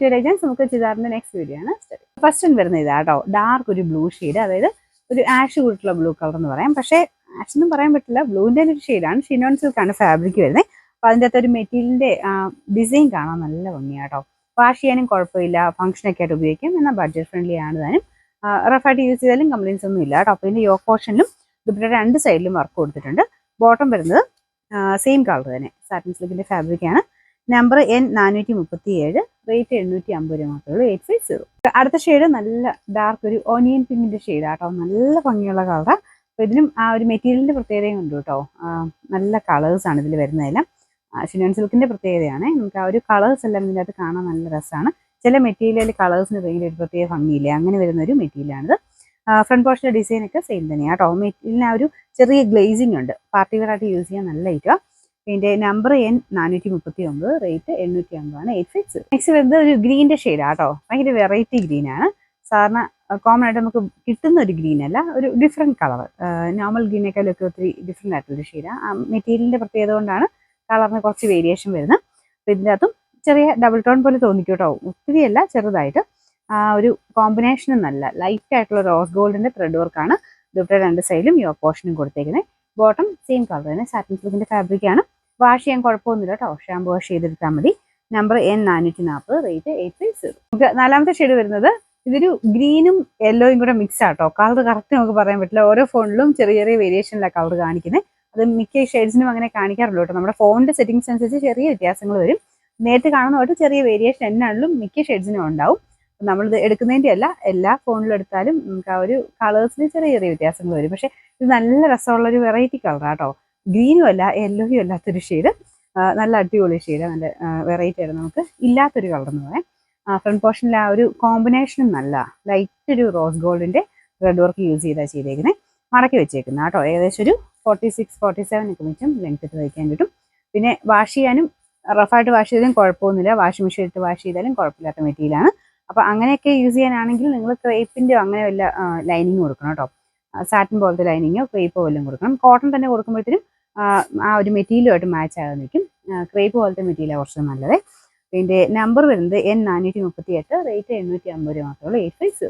Designs നമുക്ക് ചുരിദാറിന്റെ next video ആണ്. First വരുന്നത് ഇതാട്ടോ, ഡാർക്ക് ഒരു ബ്ലൂ ഷെയ്ഡ്, അതായത് ഒരു ആഷ് കൂട്ടുള്ള ബ്ലൂ കളർ എന്ന് പറയാം. പക്ഷേ ആഷ് ഒന്നും പറയാൻ പറ്റില്ല, ബ്ലൂവിന്റെ ഒരു ഷെയ്ഡാണ്. ഷിനോൺ സിൽക്കാണ് ഫാബ്രിക് വരുന്നത്. അപ്പോൾ അതിൻ്റെ അകത്ത് ഒരു മെറ്റീരിയലിന്റെ ഡിസൈൻ കാണാൻ നല്ല ഭംഗിയാട്ടോ. വാഷ് ചെയ്യാനും കുഴപ്പമില്ല, ഫംഗ്ഷനൊക്കെ ആയിട്ട് ഉപയോഗിക്കാം. എന്നാൽ ബഡ്ജറ്റ് ഫ്രണ്ട്ലി ആണ് താനും. റഫായിട്ട് യൂസ് ചെയ്താലും കംപ്ലൈൻസ് ഒന്നും ഇല്ല കേട്ടോ. അപ്പോൾ ഇതിന്റെ യോക്ക് പോർഷനിലും ദുപ്പട്ടയുടെ രണ്ട് സൈഡിലും വർക്ക് കൊടുത്തിട്ടുണ്ട്. ബോട്ടം വരുന്നത് സെയിം കളർ തന്നെ, സാറ്റിൻ സിൽക്കിന്റെ ഫാബ്രിക് ആണ്. നമ്പർ N437, റേറ്റ് 750 രൂപ മാത്രമേ ഉള്ളൂ. 850. അടുത്ത ഷെയ്ഡ് നല്ല ഡാർക്ക് ഒരു ഓനിയൻ പിങ്കിന്റെ ഷെയ്ഡ് ആട്ടോ, നല്ല ഭംഗിയുള്ള കളറാണ്. അപ്പോൾ ഇതിനും ആ ഒരു മെറ്റീരിയലിന്റെ പ്രത്യേകതയും ഉണ്ട് കേട്ടോ. നല്ല കളേഴ്സ് ആണ് ഇതിൽ വരുന്നതെല്ലാം. ഷിനോൺ സിൽക്കിന്റെ പ്രത്യേകതയാണ്. നമുക്ക് ആ ഒരു കളേഴ്സ് എല്ലാം ഇതിൻ്റെ അകത്ത് കാണാൻ നല്ല രസമാണ്. ചില മെറ്റീരിയൽ കളേഴ്സിന് ഭയങ്കര ഒരു പ്രത്യേക ഭംഗിയില്ലേ, അങ്ങനെ വരുന്ന ഒരു മെറ്റീരിയലാണിത്. ഫ്രണ്ട് പോർഷൻ്റെ ഡിസൈൻ ഒക്കെ സെയിം തന്നെയാണ് കേട്ടോ. മെറ്റീരിയലിന് ആ ഒരു ചെറിയ ഗ്ലേസിംഗ് ഉണ്ട്, പാർട്ടി വെയർ ആയിട്ട് യൂസ് ചെയ്യാൻ നല്ല ഐറ്റമാണ്. ഇതിന്റെ നമ്പർ N439, റേറ്റ് 850 ആണ്. 850. നെക്സ്റ്റ് വരുന്നത് ഒരു ഗ്രീൻ്റെ ഷെയ്ഡാണ് കേട്ടോ. ഭയങ്കര വെറൈറ്റി ഗ്രീനാണ്. സാധാരണ കോമൺ ആയിട്ട് നമുക്ക് കിട്ടുന്ന ഒരു ഗ്രീൻ അല്ല, ഒരു ഡിഫറെൻറ്റ് കളർ. നോർമൽ ഗ്രീനേക്കാളൊക്കെ ഒത്തിരി ഡിഫറെൻ്റ് ആയിട്ടുള്ളൊരു ഷെയ്ഡാണ്. ആ മെറ്റീരിയലിൻ്റെ പ്രത്യേകത കൊണ്ടാണ് കളറിന് കുറച്ച് വേരിയേഷൻ വരുന്നത്. അപ്പോൾ ഇതിൻ്റെ അകത്തും ചെറിയ ഡബിൾ ടോൺ പോലെ തോന്നിക്കും കേട്ടോ, ഒത്തിരിയല്ല, ചെറുതായിട്ട്. ഒരു കോമ്പിനേഷനും നല്ല ലൈറ്റ് ആയിട്ടുള്ള റോസ് ഗോൾഡിൻ്റെ ത്രെഡ് വർക്കാണ് ഇതുപോലെ രണ്ട് സൈഡിലും യോക്ക് പോർഷനും കൊടുത്തേക്കുന്നത്. ബോട്ടം സെയിം കളർ തന്നെ, സാറ്റിൻ സിൽക്കിന്റെ ഫാബ്രിക് ആണ്. വാഷ് ചെയ്യാൻ കുഴപ്പമൊന്നുമില്ല കേട്ടോ, ഷാമ്പു വാഷ് ചെയ്തെടുത്താൽ മതി. Number N440, rate 850. നമുക്ക് നാലാമത്തെ ഷെയ്ഡ് വരുന്നത് ഇതൊരു ഗ്രീനും യെല്ലോയും കൂടെ മിക്സ് ആട്ടോ. കളർ കറക്റ്റ് നമുക്ക് പറയാൻ പറ്റില്ല, ഓരോ ഫോണിലും ചെറിയ ചെറിയ വേരിയേഷനിലാണ് കളർ കാണിക്കുന്നത്. അത് മിക്ക ഷെയ്ഡ്സിനും അങ്ങനെ കാണിക്കാറുള്ളൂ കേട്ടോ. നമ്മുടെ ഫോണിന്റെ സെറ്റിംഗ്സ് അനുസരിച്ച് ചെറിയ വ്യത്യാസങ്ങൾ വരും. നേരത്തെ കാണുന്നതായിട്ട് ചെറിയ വേരിയേഷൻ എന്നാണെങ്കിലും മിക്ക ഷെയ്ഡ്സിനും ഉണ്ടാവും. നമ്മളിത് എടുക്കുന്നതിൻ്റെ അല്ല, എല്ലാ ഫോണിലും എടുത്താലും നമുക്ക് ആ ഒരു കളേഴ്സിന് ചെറിയ ചെറിയ വ്യത്യാസങ്ങൾ വരും. പക്ഷെ ഇത് നല്ല രസമുള്ള ഒരു വെറൈറ്റി കളറാട്ടോ. ഗ്രീനും അല്ല യെല്ലോയും അല്ലാത്തൊരു ഷെയ്ഡ്, നല്ല അടിപൊളി ഷെയ്ഡ്, നല്ല വെറൈറ്റി ആയിട്ട് നമുക്ക് ഇല്ലാത്തൊരു കളർ എന്ന് പറയാം. ഫ്രണ്ട് പോർഷനിൽ ആ ഒരു കോമ്പിനേഷനും നല്ല ലൈറ്റ് ഒരു റോസ് ഗോൾഡിന്റെ റെഡ് വർക്ക് യൂസ് ചെയ്താണ് ചെയ്തേക്കുന്നത്. മടക്കി വെച്ചേക്കുന്നത് കേട്ടോ. ഏകദേശം ഒരു 46-47 ഒക്കെ മിച്ചം ലെങ്ത് ഇട്ട് തയ്ക്കാൻ കിട്ടും. പിന്നെ വാഷ് ചെയ്യാനും റഫായിട്ട് വാഷ് ചെയ്താലും കുഴപ്പമൊന്നുമില്ല, വാഷിംഗ് മെഷീൻ ഇട്ട് വാഷ് ചെയ്താലും കുഴപ്പമില്ലാത്ത മെറ്റീരിയലാണ്. അപ്പോൾ അങ്ങനെയൊക്കെ യൂസ് ചെയ്യാനാണെങ്കിൽ നിങ്ങൾ ക്രേപ്പിൻ്റെയോ അങ്ങനെ വല്ല ലൈനിങ് കൊടുക്കണം കേട്ടോ. സാറ്റിൻ പോലത്തെ ലൈനിങ്ങോ ക്രേപ്പോ വല്ലതും കൊടുക്കണം. കോട്ടൺ തന്നെ കൊടുക്കുമ്പോഴത്തേനും ആ ഒരു മെറ്റീരിയലുമായിട്ട് മാച്ച് ആകാൻ നിൽക്കും. ക്രേപ്പ് പോലത്തെ മെറ്റീരിയലാണ് കുറച്ച് നല്ലത്. ഇതിൻ്റെ നമ്പർ വരുന്നത് N438, റേറ്റ് 750 രൂപ മാത്രമേ ഉള്ളൂ. 850.